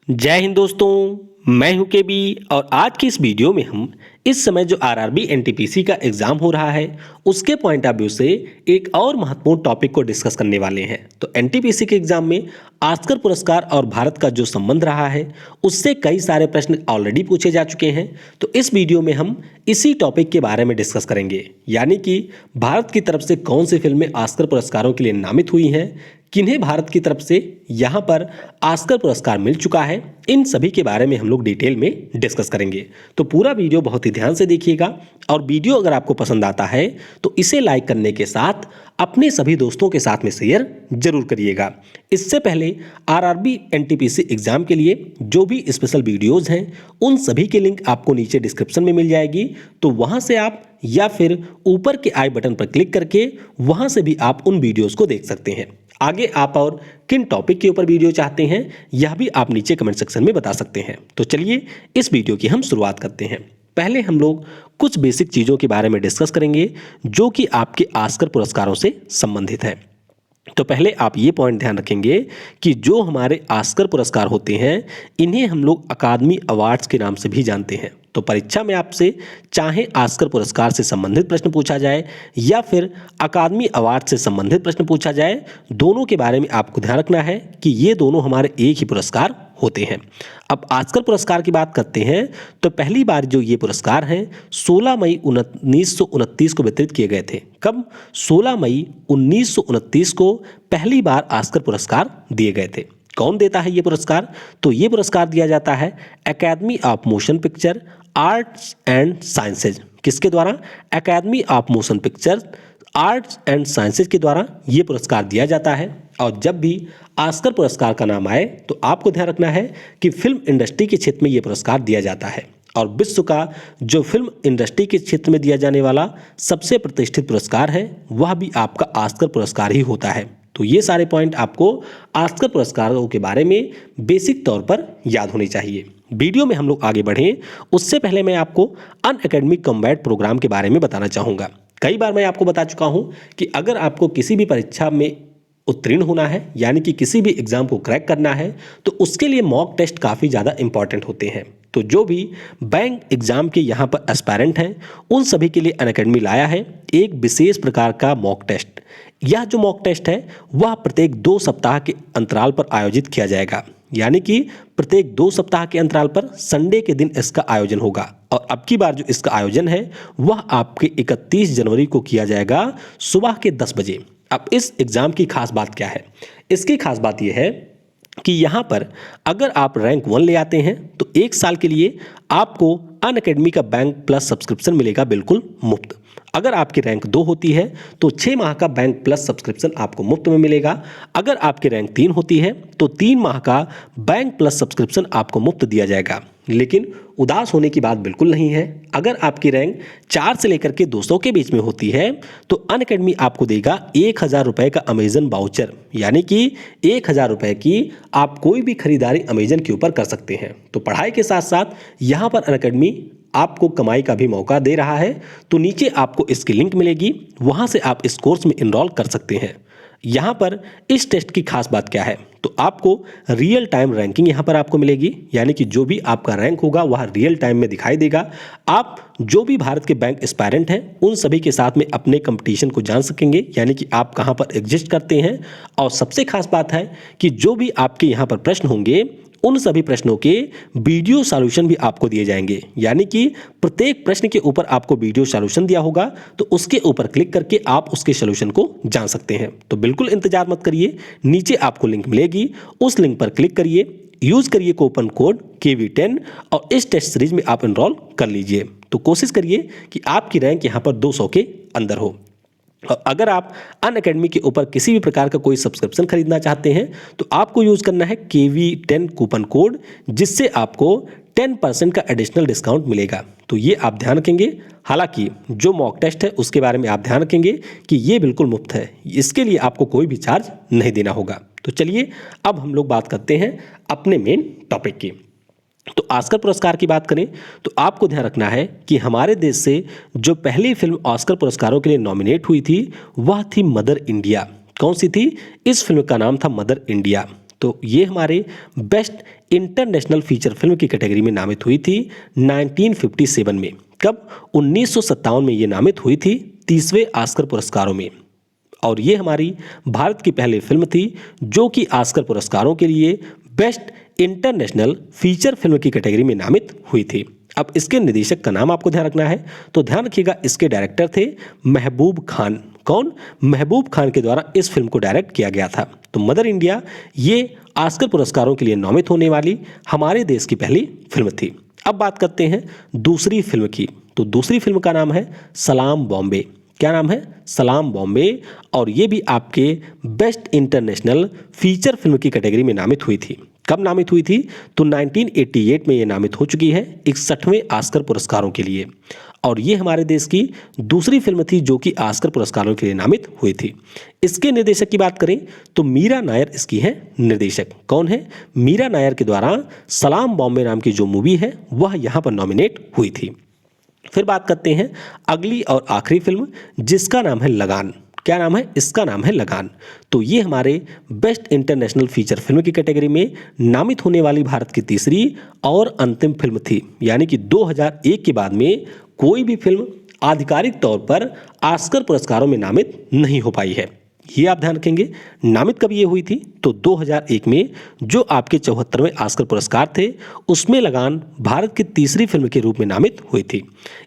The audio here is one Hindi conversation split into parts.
जय हिंद दोस्तों, मैं हूं केबी और आज की इस वीडियो में हम इस समय जो आरआरबी एनटीपीसी का एग्जाम हो रहा है उसके पॉइंट ऑफ व्यू से एक और महत्वपूर्ण टॉपिक को डिस्कस करने वाले हैं। तो एनटीपीसी के एग्जाम में ऑस्कर पुरस्कार और भारत का जो संबंध रहा है उससे कई सारे प्रश्न ऑलरेडी पूछे जा चुके हैं। तो इस वीडियो में हम इसी टॉपिक के बारे में डिस्कस करेंगे, यानी कि भारत की तरफ से कौन सी फिल्में ऑस्कर पुरस्कारों के लिए नामित हुई हैं, किन्हें भारत की तरफ से यहाँ पर ऑस्कर पुरस्कार मिल चुका है, इन सभी के बारे में हम लोग डिटेल में डिस्कस करेंगे। तो पूरा वीडियो बहुत ही ध्यान से देखिएगा और वीडियो अगर आपको पसंद आता है तो इसे लाइक करने के साथ अपने सभी दोस्तों के साथ में शेयर जरूर करिएगा। इससे पहले आरआरबी एनटीपीसी एग्जाम के लिए जो भी स्पेशल वीडियोज हैं उन सभी के लिंक आपको नीचे डिस्क्रिप्शन में मिल जाएगी, तो वहां से आप या फिर ऊपर के आई बटन पर क्लिक करके वहां से भी आप उन वीडियोज को देख सकते हैं। आगे आप और किन टॉपिक के ऊपर वीडियो चाहते हैं यह भी आप नीचे कमेंट सेक्शन में बता सकते हैं। तो चलिए इस वीडियो की हम शुरुआत करते हैं। पहले हम लोग कुछ बेसिक चीज़ों के बारे में डिस्कस करेंगे जो कि आपके ऑस्कर पुरस्कारों से संबंधित है। तो पहले आप ये पॉइंट ध्यान रखेंगे कि जो हमारे ऑस्कर पुरस्कार होते हैं इन्हें हम लोग अकादमी अवार्ड्स के नाम से भी जानते हैं। तो परीक्षा में आपसे चाहे ऑस्कर पुरस्कार से संबंधित प्रश्न पूछा जाए या फिर अकादमी अवार्ड से संबंधित प्रश्न पूछा जाए, दोनों के बारे में आपको ध्यान रखना है कि ये दोनों हमारे एक ही पुरस्कार होते हैं। अब ऑस्कर पुरस्कार की बात करते हैं तो पहली बार जो ये पुरस्कार हैं 16 मई 1929 को वितरित किए गए थे। कब? 16 मई 1929 को पहली बार ऑस्कर पुरस्कार दिए गए थे। कौन देता है ये पुरस्कार? तो ये पुरस्कार दिया जाता है academy of Motion Picture Arts and sciences. किसके द्वारा? Academy of Motion Picture Arts and Sciences के द्वारा ये पुरस्कार दिया जाता है। और जब भी ऑस्कर पुरस्कार का नाम आए तो आपको ध्यान रखना है कि फिल्म इंडस्ट्री के क्षेत्र में ये पुरस्कार दिया जाता है और विश्व का जो फिल्म इंडस्ट्री के क्षेत्र में दिया जाने वाला सबसे प्रतिष्ठित पुरस्कार है वह भी आपका ऑस्कर पुरस्कार ही होता है। तो ये सारे पॉइंट आपको ऑस्कर पुरस्कारों के बारे में बेसिक तौर पर याद होने चाहिए। वीडियो में हम लोग आगे बढ़ें उससे पहले मैं आपको अनएकेडमिक कॉम्बैट प्रोग्राम के बारे में बताना चाहूँगा। कई बार मैं आपको बता चुका हूँ कि अगर आपको किसी भी परीक्षा में उत्तीर्ण होना है, यानी कि किसी भी एग्जाम को क्रैक करना है, तो उसके लिए मॉक टेस्ट काफ़ी ज़्यादा इंपॉर्टेंट होते हैं। तो जो भी बैंक एग्जाम के यहाँ पर एस्पायरेंट हैं उन सभी के लिए अनअकैडमी लाया है एक विशेष प्रकार का मॉक टेस्ट। यह जो मॉक टेस्ट है वह प्रत्येक 2 सप्ताह के अंतराल पर आयोजित किया जाएगा, यानी कि प्रत्येक 2 सप्ताह के अंतराल पर संडे के दिन इसका आयोजन होगा। और अब की बार जो इसका आयोजन है वह आपके 31 जनवरी को किया जाएगा सुबह के 10 बजे। अब इस एग्ज़ाम की खास बात क्या है? इसकी खास बात यह है कि यहाँ पर अगर आप रैंक 1 ले आते हैं तो 1 साल के लिए आपको अनअकैडमी का बैंक प्लस सब्सक्रिप्शन मिलेगा बिल्कुल मुफ्त। अगर आपकी रैंक 2 होती है तो 6 माह का बैंक प्लस सब्सक्रिप्शन आपको मुफ्त में मिलेगा। अगर आपकी रैंक 3 होती है तो 3 माह का बैंक प्लस सब्सक्रिप्शन आपको मुफ्त दिया जाएगा। लेकिन उदास होने की बात बिल्कुल नहीं है। अगर आपकी रैंक 4 से लेकर के 200 के बीच में होती है तो अनअकैडमी आपको देगा 1000 रुपये का अमेजन वाउचर, यानी कि 1000 रुपये की आप कोई भी खरीदारी अमेजन के ऊपर कर सकते हैं। तो पढ़ाई के साथ साथ यहाँ पर अनअकैडमी आपको कमाई का भी मौका दे रहा है। तो नीचे आपको इसकी लिंक मिलेगी, वहाँ से आप इस कोर्स में इनरोल कर सकते हैं। यहाँ पर इस टेस्ट की खास बात क्या है? तो आपको रियल टाइम रैंकिंग यहाँ पर आपको मिलेगी, यानी कि जो भी आपका रैंक होगा वह रियल टाइम में दिखाई देगा। आप जो भी भारत के बैंक एस्पायरेंट हैं उन सभी के साथ में अपने कंपटीशन को जान सकेंगे, यानी कि आप कहाँ पर एग्जिस्ट करते हैं। और सबसे खास बात है कि जो भी आपके यहाँ पर प्रश्न होंगे उन सभी प्रश्नों के वीडियो सॉल्यूशन भी आपको दिए जाएंगे, यानी कि प्रत्येक प्रश्न के ऊपर आपको वीडियो सॉल्यूशन दिया होगा तो उसके ऊपर क्लिक करके आप उसके सॉल्यूशन को जान सकते हैं। तो बिल्कुल इंतजार मत करिए, नीचे आपको लिंक मिलेगी, उस लिंक पर क्लिक करिए, यूज करिए कूपन कोड KV10 और इस टेस्ट सीरीज में आप एनरोल कर लीजिए। तो कोशिश करिए कि आपकी रैंक यहाँ पर 200 के अंदर हो। और अगर आप अनअकैडमी के ऊपर किसी भी प्रकार का कोई सब्सक्रिप्शन खरीदना चाहते हैं तो आपको यूज़ करना है KV10 कूपन कोड, जिससे आपको 10% का एडिशनल डिस्काउंट मिलेगा। तो ये आप ध्यान रखेंगे। हालांकि जो मॉक टेस्ट है उसके बारे में आप ध्यान रखेंगे कि ये बिल्कुल मुफ्त है, इसके लिए आपको कोई भी चार्ज नहीं देना होगा। तो चलिए अब हम लोग बात करते हैं अपने मेन टॉपिक की। तो ऑस्कर पुरस्कार की बात करें तो आपको ध्यान रखना है कि हमारे देश से जो पहली फिल्म ऑस्कर पुरस्कारों के लिए नॉमिनेट हुई थी वह थी मदर इंडिया। कौन सी थी? इस फिल्म का नाम था मदर इंडिया। तो ये हमारे बेस्ट इंटरनेशनल फीचर फिल्म की कैटेगरी में नामित हुई थी 1957 में। कब? 1957 में ये नामित हुई थी 30वें ऑस्कर पुरस्कारों में। और ये हमारी भारत की पहली फिल्म थी जो कि ऑस्कर पुरस्कारों के लिए बेस्ट इंटरनेशनल फीचर फिल्म की कैटेगरी में नामित हुई थी। अब इसके निर्देशक का नाम आपको ध्यान रखना है, तो ध्यान रखिएगा इसके डायरेक्टर थे महबूब खान। कौन? महबूब खान के द्वारा इस फिल्म को डायरेक्ट किया गया था। तो मदर इंडिया ये ऑस्कर पुरस्कारों के लिए नामित होने वाली हमारे देश की पहली फिल्म थी। अब बात करते हैं दूसरी फिल्म की। तो दूसरी फिल्म का नाम है सलाम बॉम्बे। क्या नाम है? सलाम बॉम्बे। और ये भी आपके बेस्ट इंटरनेशनल फीचर फिल्म की कैटेगरी में नामित हुई थी। कब नामित हुई थी? तो 1988 में ये नामित हो चुकी है 61वें ऑस्कर पुरस्कारों के लिए। और ये हमारे देश की दूसरी फिल्म थी जो कि ऑस्कर पुरस्कारों के लिए नामित हुई थी। इसके निर्देशक की बात करें तो मीरा नायर इसकी है निर्देशक। कौन है? मीरा नायर के द्वारा सलाम बॉम्बे नाम की जो मूवी है वह यहाँ पर नॉमिनेट हुई थी। फिर बात करते हैं अगली और आखिरी फिल्म जिसका नाम है लगान। क्या नाम है? इसका नाम है लगान। तो ये हमारे बेस्ट इंटरनेशनल फीचर फिल्म की कैटेगरी में नामित होने वाली भारत की तीसरी और अंतिम फिल्म थी। यानी कि 2001 के बाद में कोई भी फिल्म आधिकारिक तौर पर ऑस्कर पुरस्कारों में नामित नहीं हो पाई है। ये आप ध्यान रखेंगे। नामित कब ये हुई थी? तो 2001 में जो आपके 74वें ऑस्कर पुरस्कार थे उसमें लगान भारत की तीसरी फिल्म के रूप में नामित हुई थी।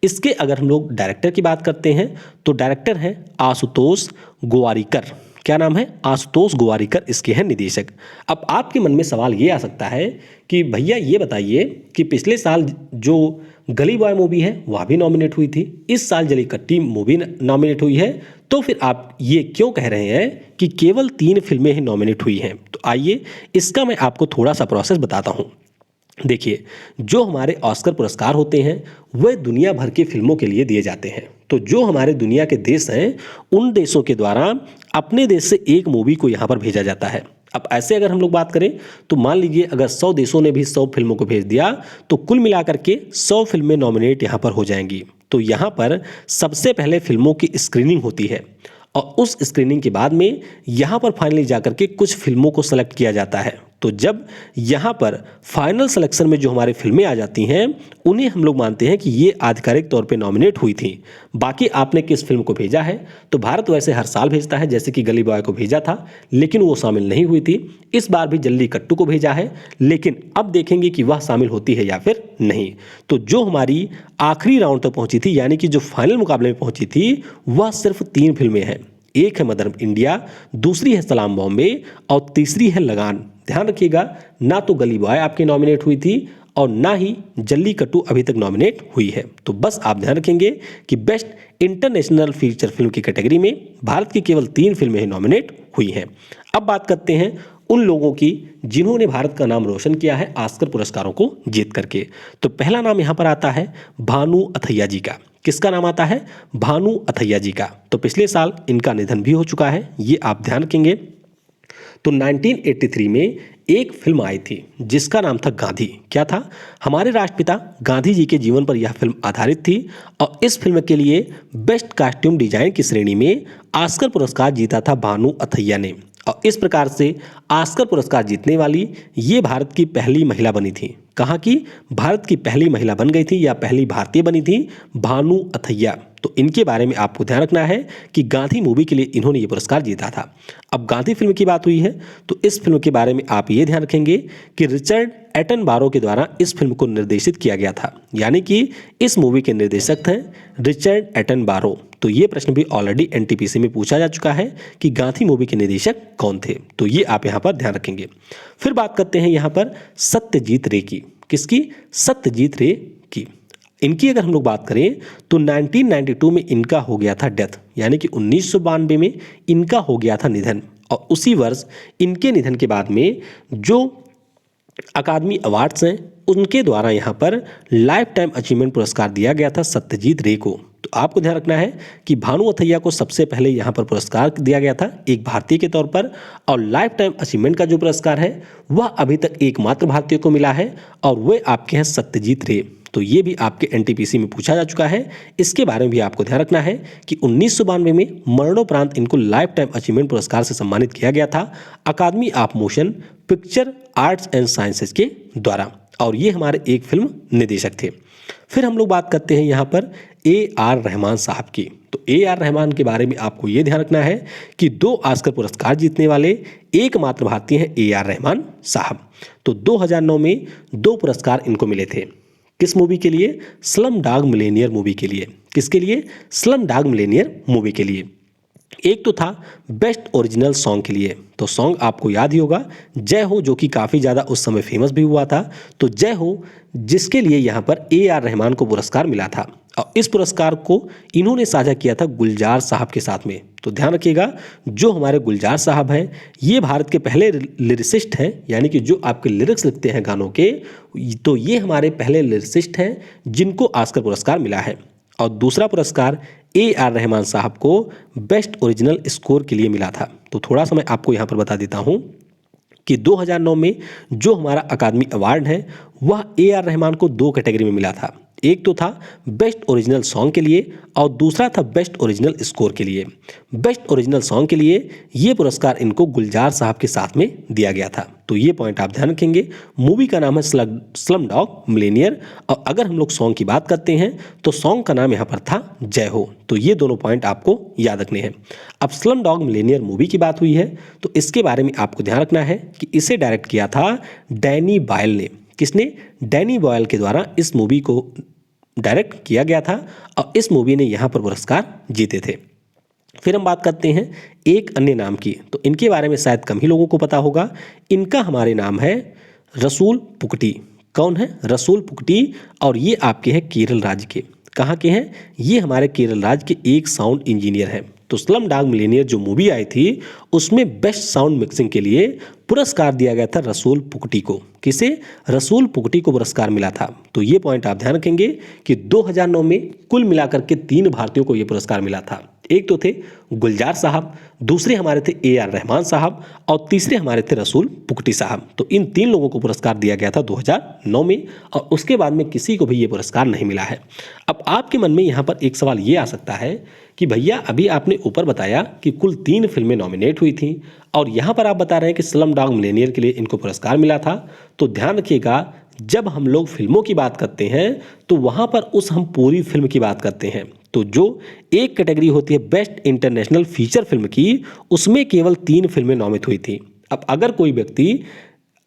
इसके अगर हम लोग डायरेक्टर की बात करते हैं तो डायरेक्टर हैं आशुतोष गोवारिकर। क्या नाम है? आशुतोष गोवारिकर इसके हैं निदेशक। अब आपके मन में सवाल ये आ सकता है कि भैया ये बताइए कि पिछले साल जो गली बॉय मूवी है वह भी नॉमिनेट हुई थी, इस साल जलीकट्टी मूवी नॉमिनेट हुई है, तो फिर आप ये क्यों कह रहे हैं कि केवल 3 फिल्में ही नॉमिनेट हुई हैं? तो आइए इसका मैं आपको थोड़ा सा प्रोसेस बताता हूँ। देखिए, जो हमारे ऑस्कर पुरस्कार होते हैं वह दुनिया भर की फिल्मों के लिए दिए जाते हैं। तो जो हमारे दुनिया के देश हैं उन देशों के द्वारा अपने देश से एक मूवी को यहाँ पर भेजा जाता है। अब ऐसे अगर हम लोग बात करें तो मान लीजिए अगर 100 देशों ने भी 100 फिल्मों को भेज दिया तो कुल मिलाकर के 100 फिल्में नॉमिनेट यहाँ पर हो जाएंगी। तो यहाँ पर सबसे पहले फिल्मों की स्क्रीनिंग होती है और उस स्क्रीनिंग के बाद में यहाँ पर फाइनली जाकर के कुछ फिल्मों को सेलेक्ट किया जाता है। तो जब यहाँ पर फाइनल सिलेक्शन में जो हमारी फिल्में आ जाती हैं उन्हें हम लोग मानते हैं कि ये आधिकारिक तौर पे नॉमिनेट हुई थी। बाकी आपने किस फिल्म को भेजा है, तो भारत वैसे हर साल भेजता है, जैसे कि गली बॉय को भेजा था लेकिन वो शामिल नहीं हुई थी। इस बार भी जल्लीकट्टू को भेजा है लेकिन अब देखेंगे कि वह शामिल होती है या फिर नहीं। तो जो हमारी आखिरी राउंड तक पहुंची थी यानी कि जो फाइनल मुकाबले में पहुंची थी वह सिर्फ 3 फिल्में हैं। एक है मदर इंडिया, दूसरी है सलाम बॉम्बे और तीसरी है लगान। ध्यान रखिएगा, ना तो गली बॉय आपकी नॉमिनेट हुई थी और ना ही जल्लीकट्टू अभी तक नॉमिनेट हुई है। तो बस आप ध्यान रखेंगे कि बेस्ट इंटरनेशनल फीचर फिल्म की कैटेगरी में भारत की केवल 3 फिल्में ही नॉमिनेट हुई हैं। अब बात करते हैं उन लोगों की जिन्होंने भारत का नाम रोशन किया है ऑस्कर पुरस्कारों को जीत करके। तो पहला नाम यहाँ पर आता है भानु अथैया जी का। किसका नाम आता है? भानु अथैया जी का। तो पिछले साल इनका निधन भी हो चुका है, ये आप ध्यान रखेंगे। तो 1983 में एक फिल्म आई थी जिसका नाम था गांधी। क्या था? हमारे राष्ट्रपिता गांधी जी के जीवन पर यह फिल्म आधारित थी और इस फिल्म के लिए बेस्ट कॉस्ट्यूम डिजाइन की श्रेणी में ऑस्कर पुरस्कार जीता था भानु अथैया ने। और इस प्रकार से ऑस्कर पुरस्कार जीतने वाली ये भारत की पहली महिला बनी थी। कहाँ की? भारत की पहली महिला बन गई थी या पहली भारतीय बनी थी भानु अथैया। तो इनके बारे में आपको ध्यान रखना है कि गांधी मूवी के लिए इन्होंने ये पुरस्कार जीता था। अब गांधी फिल्म की बात हुई है तो इस फिल्म के बारे में आप ये ध्यान रखेंगे कि रिचर्ड एटनबारो के द्वारा इस फिल्म को निर्देशित किया गया था। यानी कि इस मूवी के निर्देशक थे रिचर्ड एटनबारो। तो ये प्रश्न भी ऑलरेडी एनटीपीसी में पूछा जा चुका है कि गांधी मूवी के निर्देशक कौन थे, तो ये आप यहाँ पर ध्यान रखेंगे। फिर बात करते हैं यहाँ पर सत्यजीत रे की। किसकी? सत्यजीत रे की। इनकी अगर हम लोग बात करें तो 1992 में इनका हो गया था डेथ, यानी कि 1992 में इनका हो गया था निधन। और उसी वर्ष इनके निधन के बाद में जो अकादमी अवार्ड्स हैं उनके द्वारा यहाँ पर लाइफ टाइम अचीवमेंट पुरस्कार दिया गया था सत्यजीत रे को। तो तो आपको ध्यान रखना है कि भानु अथैया को सबसे पहले यहाँ पर पुरस्कार दिया गया था एक भारतीय के तौर पर, और लाइफ टाइम अचीवमेंट का जो पुरस्कार है वह अभी तक एकमात्र भारतीय को मिला है, और वे आपके हैं सत्यजीत रे। तो ये भी आपके एनटीपीसी में पूछा जा चुका है। इसके बारे में भी आपको ध्यान रखना है कि 1992 में मरणोपरांत इनको लाइफ टाइम अचीवमेंट पुरस्कार से सम्मानित किया गया था Academy of Motion Picture Arts and Sciences के द्वारा, और ये हमारे एक फिल्म निदेशक थे। फिर हम लोग बात करते हैं यहाँ पर AR रहमान साहब की। तो AR रहमान के बारे में आपको ये ध्यान रखना है कि 2 ऑस्कर पुरस्कार जीतने वाले एकमात्र भारतीय हैं AR रहमान साहब। तो 2009 में 2 पुरस्कार इनको मिले थे। किस मूवी के लिए? स्लम डॉग मिलियनेयर मूवी के लिए। किसके लिए? स्लम डॉग मिलियनेयर मूवी के लिए। एक तो था बेस्ट ओरिजिनल सॉन्ग के लिए, तो सॉन्ग आपको याद ही होगा जय हो, जो कि काफ़ी ज़्यादा उस समय फेमस भी हुआ था। तो जय हो जिसके लिए यहाँ पर AR रहमान को पुरस्कार मिला था, और इस पुरस्कार को इन्होंने साझा किया था गुलजार साहब के साथ में। तो ध्यान रखिएगा, जो हमारे गुलजार साहब हैं ये भारत के पहले लिरिसिस्ट हैं, यानी कि जो आपके लिरिक्स लिखते हैं गानों के, तो ये हमारे पहले लिरिसिस्ट हैं जिनको ऑस्कर पुरस्कार मिला है। और दूसरा पुरस्कार AR रहमान साहब को बेस्ट ओरिजिनल स्कोर के लिए मिला था। तो थोड़ा सा मैं आपको यहाँ पर बता देता हूँ कि 2009 में जो हमारा अकादमी अवार्ड है वह AR रहमान को 2 कैटेगरी में मिला था। एक तो था बेस्ट ओरिजिनल सॉन्ग के लिए, और दूसरा था बेस्ट ओरिजिनल स्कोर के लिए। बेस्ट ओरिजिनल सॉन्ग के लिए ये पुरस्कार इनको गुलजार साहब के साथ में दिया गया था। तो ये पॉइंट आप ध्यान रखेंगे। मूवी का नाम है स्लम डॉग मिलियनेयर, और अगर हम लोग सॉन्ग की बात करते हैं तो सॉन्ग का नाम यहाँ पर था जय हो। तो ये दोनों पॉइंट आपको याद रखने हैं। अब स्लम डॉग मिलियनेयर मूवी की बात हुई है तो इसके बारे में आपको ध्यान रखना है कि इसे डायरेक्ट किया था डैनी बॉयल ने। किसने? डैनी बॉयल के द्वारा इस मूवी को डायरेक्ट किया गया था, और इस मूवी ने यहाँ पर पुरस्कार जीते थे। फिर हम बात करते हैं एक अन्य नाम की, तो इनके बारे में शायद कम ही लोगों को पता होगा। इनका हमारे नाम है रसूल पुकटी। कौन है? रसूल पुकटी, और ये आपके हैं केरल राज्य के। कहाँ के हैं? ये हमारे केरल राज्य के एक साउंड इंजीनियर हैं। तो स्लम डॉग मिलियनेयर जो मूवी आई थी उसमें बेस्ट साउंड मिक्सिंग के लिए पुरस्कार दिया गया था रसूल पुकटी को। किसे? रसूल पुकटी को पुरस्कार मिला था। तो ये पॉइंट आप ध्यान रखेंगे कि 2009 में कुल मिलाकर के 3 भारतीयों को ये पुरस्कार मिला था। एक तो थे गुलजार साहब, दूसरे हमारे थे AR रहमान साहब, और तीसरे हमारे थे रसूल पुकटी साहब। तो इन 3 लोगों को पुरस्कार दिया गया था 2009 में, और उसके बाद में किसी को भी ये पुरस्कार नहीं मिला है। अब आपके मन में यहाँ पर एक सवाल ये आ सकता है कि भैया अभी आपने ऊपर बताया कि कुल 3 फिल्में नॉमिनेट हुई थी, और यहाँ पर आप बता रहे हैं कि स्लम डॉग मिलियनेयर के लिए इनको पुरस्कार मिला था। तो ध्यान रखिएगा, जब हम लोग फिल्मों की बात करते हैं तो वहाँ पर हम पूरी फिल्म की बात करते हैं। तो जो एक कैटेगरी होती है बेस्ट इंटरनेशनल फीचर फिल्म की, उसमें केवल 3 फिल्में नॉमिनेट हुई थी। अब अगर कोई व्यक्ति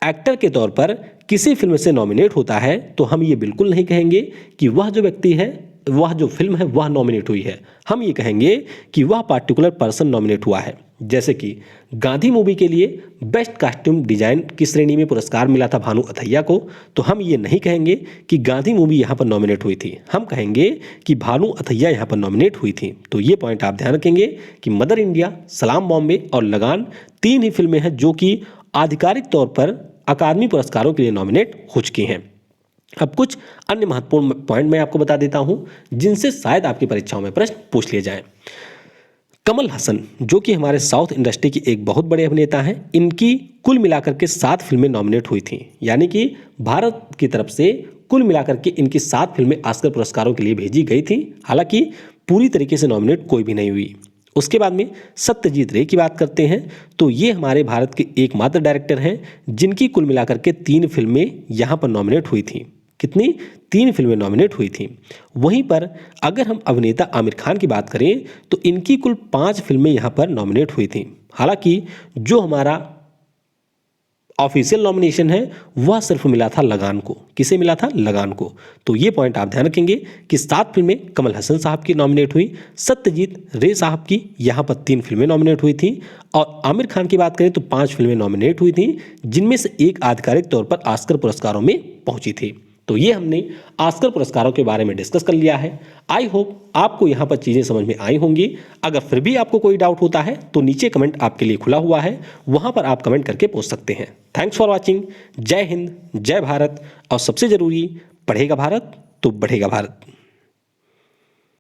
एक्टर के तौर पर किसी फिल्म से नॉमिनेट होता है तो हम ये बिल्कुल नहीं कहेंगे कि वह जो व्यक्ति है, वह जो फिल्म है वह नॉमिनेट हुई है। हम ये कहेंगे कि वह पार्टिकुलर पर्सन नॉमिनेट हुआ है। जैसे कि गांधी मूवी के लिए बेस्ट कॉस्ट्यूम डिजाइन की श्रेणी में पुरस्कार मिला था भानु अथैया को, तो हम ये नहीं कहेंगे कि गांधी मूवी यहाँ पर नॉमिनेट हुई थी, हम कहेंगे कि भानु अथैया यहाँ पर नॉमिनेट हुई थी। तो ये पॉइंट आप ध्यान रखेंगे कि मदर इंडिया, सलाम बॉम्बे और लगान 3 ही फिल्में हैं जो कि आधिकारिक तौर पर अकादमी पुरस्कारों के लिए नॉमिनेट हो चुकी हैं। अब कुछ अन्य महत्वपूर्ण पॉइंट मैं आपको बता देता हूं जिनसे शायद आपकी परीक्षाओं में प्रश्न पूछ लिए जाएं। कमल हसन जो कि हमारे साउथ इंडस्ट्री की एक बहुत बड़े अभिनेता हैं, इनकी कुल मिलाकर के 7 फिल्में नॉमिनेट हुई थी, यानी कि भारत की तरफ से कुल मिलाकर के इनकी 7 फिल्में ऑस्कर पुरस्कारों के लिए भेजी गई थी। हालांकि पूरी तरीके से नॉमिनेट कोई भी नहीं हुई। उसके बाद में सत्यजीत रे की बात करते हैं तो ये हमारे भारत के एकमात्र डायरेक्टर हैं जिनकी कुल मिलाकर के 3 फिल्में यहाँ पर नॉमिनेट हुई थी। कितनी? 3 फिल्में नॉमिनेट हुई थी। वहीं पर अगर हम अभिनेता आमिर खान की बात करें तो इनकी कुल 5 फिल्में यहाँ पर नॉमिनेट हुई थी। हालांकि जो हमारा ऑफिशियल नॉमिनेशन है वह सिर्फ मिला था लगान को। किसे मिला था? लगान को। तो ये पॉइंट आप ध्यान रखेंगे कि 7 फिल्में कमल हसन साहब की नॉमिनेट हुई, सत्यजीत रे साहब की यहाँ पर 3 फिल्में नॉमिनेट हुई थी, और आमिर खान की बात करें तो 5 फिल्में नॉमिनेट हुई थी, जिनमें से एक आधिकारिक तौर पर ऑस्कर पुरस्कारों में पहुंची थी। तो ये हमने ऑस्कर पुरस्कारों के बारे में डिस्कस कर लिया है। आई होप आपको यहाँ पर चीज़ें समझ में आई होंगी। अगर फिर भी आपको कोई डाउट होता है तो नीचे कमेंट आपके लिए खुला हुआ है, वहाँ पर आप कमेंट करके पूछ सकते हैं। Thanks for watching. जय हिंद, जय भारत, और सबसे ज़रूरी, पढ़ेगा भारत तो बढ़ेगा भारत।